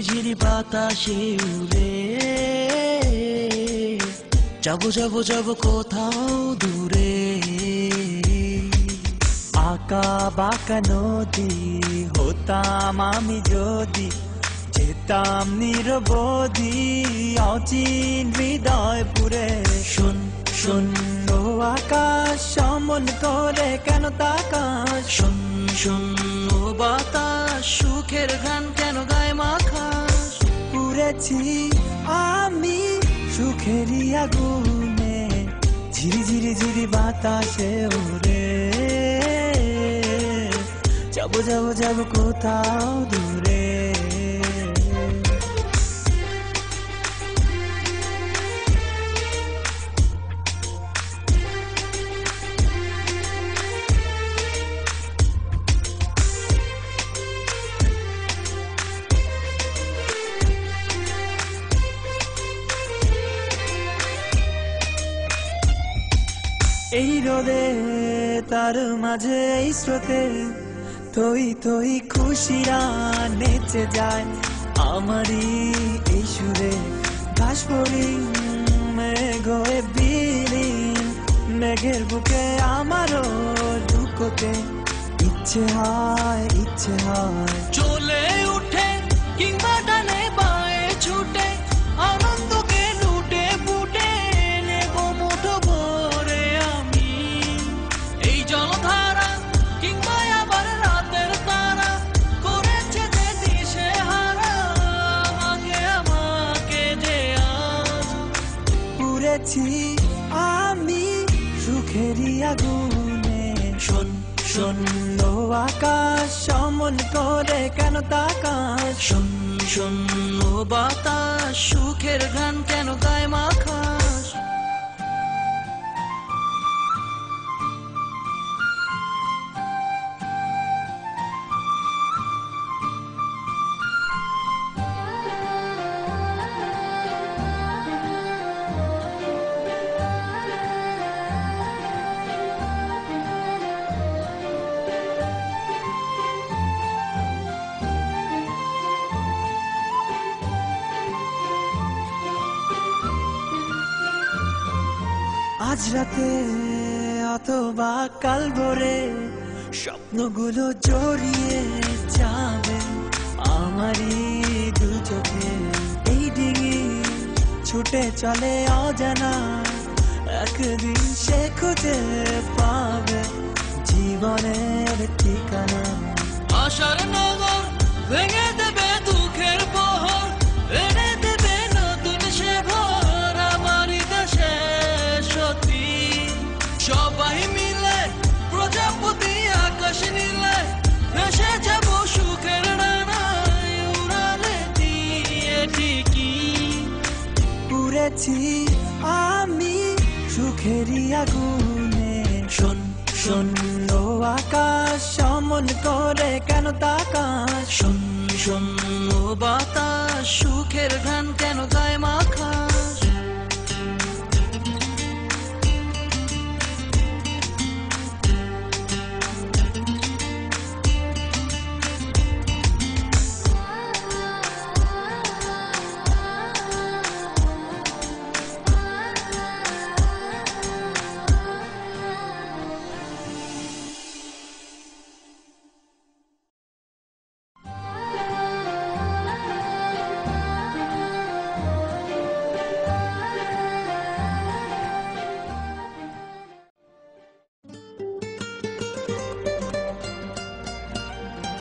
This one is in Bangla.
ঝিরি বাতাসে উড়ে যাবো যাবো যাবো কোথাও দূরে। আঁকা বাঁকা নদী হতাম আমি যদি, যেতাম নিরবধি অচিন হৃদয় পুরে। শোন শোন ও আকাশ সমন করে কেন তাকাস? শোন শোন ও বাতাস সুখের গান কেন গায় মাখাস? পুড়েছি আমি সুখেরই আগুনে, ঝিরি ঝিরি ঝিরি বাতাসে উড়ে যাবো যাবো যাবো কোথাও দূরে। এই রোদে তার মাঝে এই স্রোতে থই থই খুশিরা নেচে যায় আমারই এই সুরে। ঘাস ফড়িং মেঘ হয়ে বিলীন, মেঘের বুকে আমারও লুকোতে ইচ্ছে হয় চলে উঠে কিংবা ডানে বায়ে ছুটে আনন্দকে লুটে ফুটে নেব মুঠো ভরে আমি। এই জলধারা কিংবা আবার রাতের তারা করেছে যে দিশে হারা আমাকে যে আজ। পুড়েছি আমি সুখেরই আগুনে। শোন শোন ও আকাশ সমন করে কেন তাকাস? শোন শোন ও বাতাস সুখের গান কেন গায় মাখাস? আজ রাতে অথবা কাল ভোরে স্বপ্নগুলো জড়িয়ে যাবে আমারই দু চোখে। এই ডিঙি ছুটে চলে অজানা, একদিন সে খুঁজে পাবে জীবনের ঠিকানা। আশার নগর ভেঙে দেবে দুঃখের বহর, এনে দেবে নতুন সে ভোর আমারই দেশে। সত্যি সবাই মিলে প্রজাপতি আকাশ নীলে ভেসে যাব সুখের ডানায় উড়ালে দিয়ে ঠিকই। পুড়েছি আমি সুখেরই আগুনে। শোন শোন ও আকাশ সমন করে কেন তাকাস? শোন শোন ও বাতাস সুখের গান কেন গায় মাখাস?